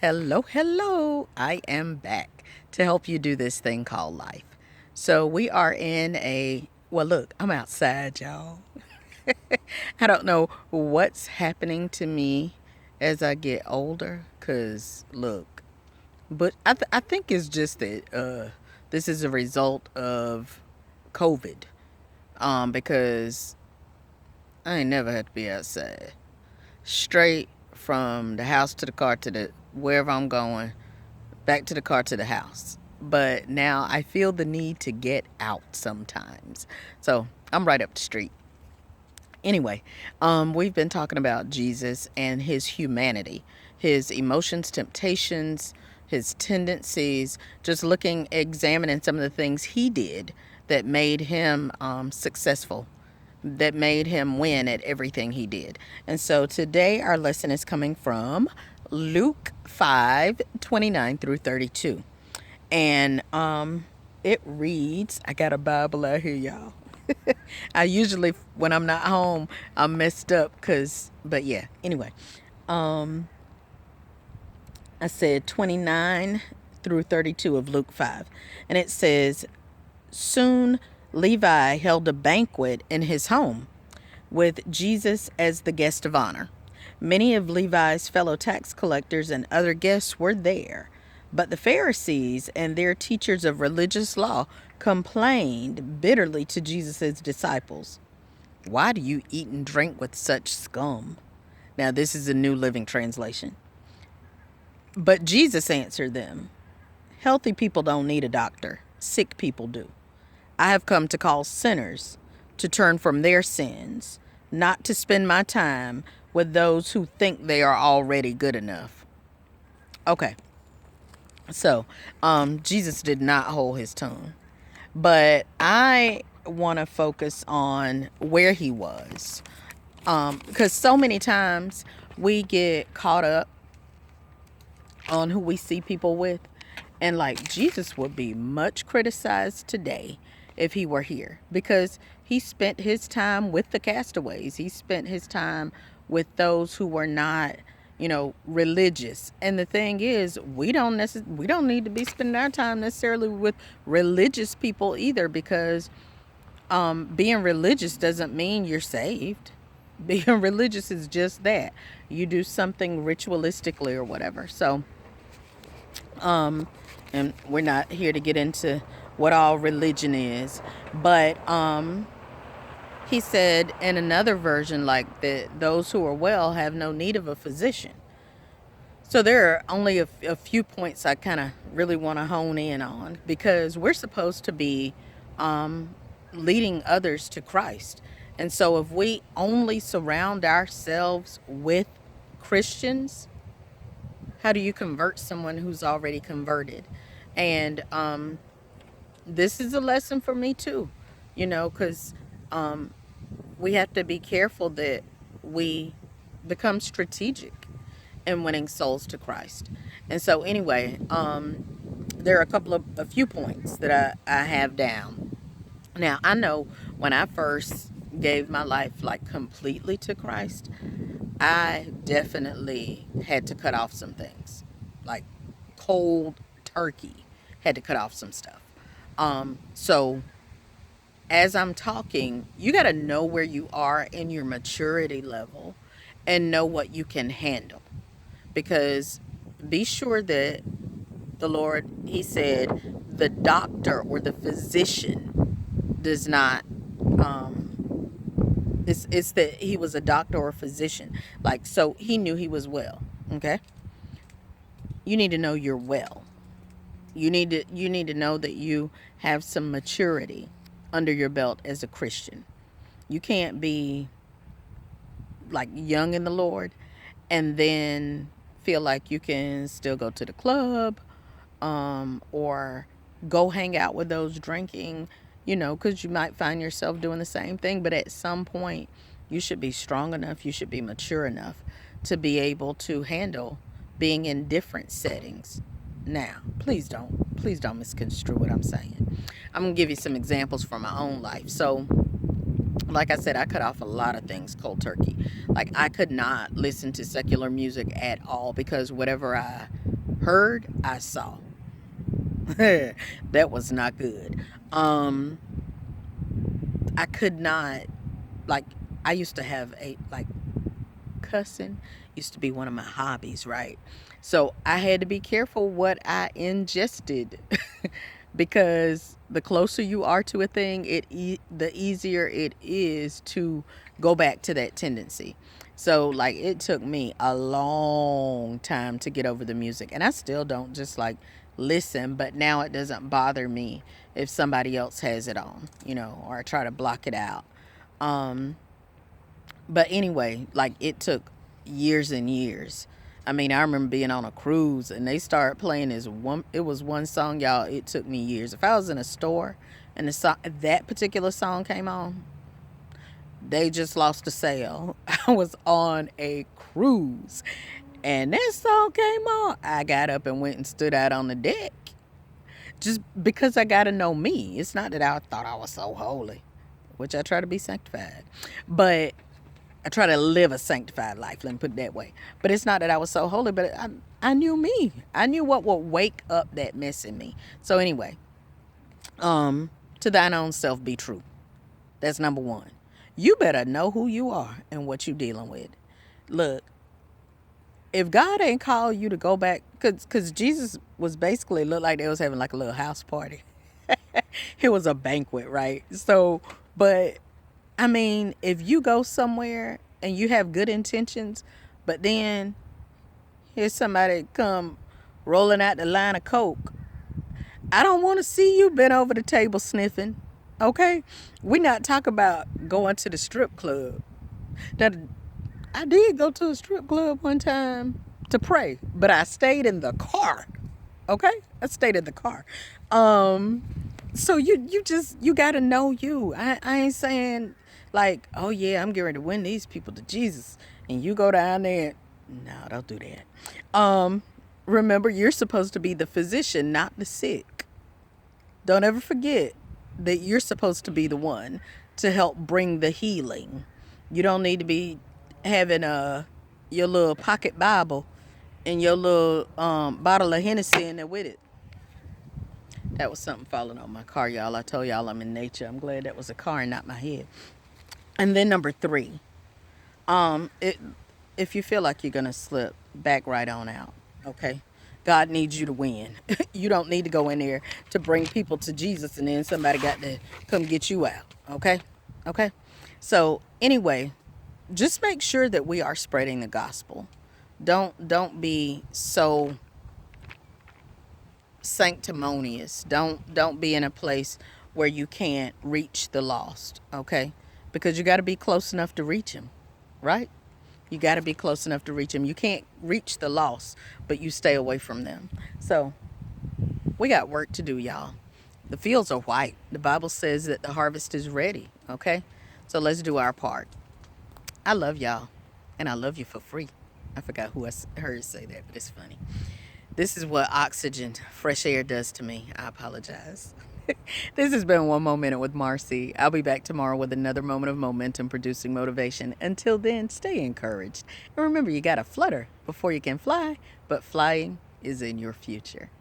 Hello, hello. I am back to help you do this thing called life. So we are in well, look, I'm outside, y'all. I don't know what's happening to me as I get older, because look, but I think it's just that this is a result of COVID. Because I ain't never had to be outside. Straight from the house to the car to the wherever I'm going, back to the car to the house. But now I feel the need to get out sometimes. So I'm right up the street. Anyway, we've been talking about Jesus and his humanity, his emotions, temptations, his tendencies, just examining some of the things he did that made him successful, that made him win at everything he did. And so today our lesson is coming from Luke 5:29 through 32. And it reads, I got a Bible out here, y'all. I usually, when I'm not home, I'm messed up but yeah, anyway. Um, I said 29 through 32 of Luke 5. And it says, soon Levi held a banquet in his home with Jesus as the guest of honor. Many of Levi's fellow tax collectors and other guests were there, but the Pharisees and their teachers of religious law complained bitterly to Jesus' disciples. Why do you eat and drink with such scum? Now, this is a New Living Translation. But Jesus answered them, healthy people don't need a doctor, sick people do. I have come to call sinners to turn from their sins, not to spend my time with those who think they are already good enough. Okay, so Jesus did not hold his tongue, but I want to focus on where he was, because so many times we get caught up on who we see people with. And like Jesus would be much criticized today if he were here, because he spent his time with the castaways. He spent his time with those who were not, religious. And the thing is, we don't need to be spending our time necessarily with religious people either, because being religious doesn't mean you're saved. Being religious is just that. You do something ritualistically or whatever. So and we're not here to get into what all religion is, but he said in another version, like, that those who are well have no need of a physician. So there are only a few points I kind of really want to hone in on, because we're supposed to be leading others to Christ. And so if we only surround ourselves with Christians, how do you convert someone who's already converted? And this is a lesson for me too, because we have to be careful that we become strategic in winning souls to Christ. And so anyway, there are a few points that I have down. Now, I know when I first gave my life like completely to Christ, I definitely had to cut off some things, like cold turkey, had to cut off some stuff. So as I'm talking, you got to know where you are in your maturity level and know what you can handle, because be sure that the Lord, he said, the doctor or the physician does not, it's that he was a doctor or a physician. Like, so he knew he was well. Okay. You need to know you're well. You need to know that you have some maturity under your belt as a Christian. You can't be like young in the Lord and then feel like you can still go to the club, or go hang out with those drinking, because you might find yourself doing the same thing. But at some point, you should be strong enough, you should be mature enough to be able to handle being in different settings. Now, please don't misconstrue what I'm saying. I'm going to give you some examples from my own life. So, like I said, I cut off a lot of things cold turkey. Like, I could not listen to secular music at all, because whatever I heard, I saw. That was not good. Um, I could not, like, I used to have a, like, cussing used to be one of my hobbies, right? So I had to be careful what I ingested because the closer you are to a thing, the easier it is to go back to that tendency. So like it took me a long time to get over the music, and I still don't just like listen, but now it doesn't bother me if somebody else has it on, or I try to block it out. Um but anyway, like it took years and years. I mean, I remember being on a cruise and they started playing this one. It was one song, y'all. It took me years. If I was in a store and that particular song came on, they just lost a sale. I was on a cruise and that song came on. I got up and went and stood out on the deck just because I got to know me. It's not that I thought I was so holy, which I try to be sanctified, but I try to live a sanctified life. Let me put it that way. But it's not that I was so holy, but I knew me. I knew what would wake up that mess in me. So anyway, to thine own self be true. That's number one. You better know who you are and what you dealing with. Look, if God ain't called you to go back, because Jesus was basically looked like they was having like a little house party. It was a banquet, right? So, but I mean, if you go somewhere and you have good intentions, but then here's somebody come rolling out the line of coke, I don't want to see you bent over the table sniffing. Okay, we not talk about going to the strip club. Now, I did go to a strip club one time to pray, but I stayed in the car. Okay, I stayed in the car. Um, so you gotta know you. I ain't saying like, oh yeah, I'm getting ready to win these people to Jesus, and you go down there. No, don't do that. Remember, you're supposed to be the physician, not the sick. Don't ever forget that you're supposed to be the one to help bring the healing. You don't need to be having your little pocket Bible and your little bottle of Hennessy in there with it. That was something falling on my car, y'all. I told y'all I'm in nature. I'm glad that was a car and not my head. And then number three, it if you feel like you're gonna slip, back right on out. Okay. God needs you to win. You don't need to go in there to bring people to Jesus and then somebody got to come get you out. Okay? Okay? So anyway, just make sure that we are spreading the gospel. Don't be so sanctimonious. Don't be in a place where you can't reach the lost, okay? Because you got to be close enough to reach him, right? You got to be close enough to reach him. You can't reach the lost, but you stay away from them. So we got work to do, y'all. The fields are white. The Bible says that the harvest is ready, okay? So let's do our part. I love y'all, and I love you for free. I forgot who I heard say that, but it's funny. This is what oxygen, fresh air does to me. I apologize. This has been One More Minute with Marcy. I'll be back tomorrow with another moment of momentum producing motivation. Until then, stay encouraged. And remember, you got to flutter before you can fly, but flying is in your future.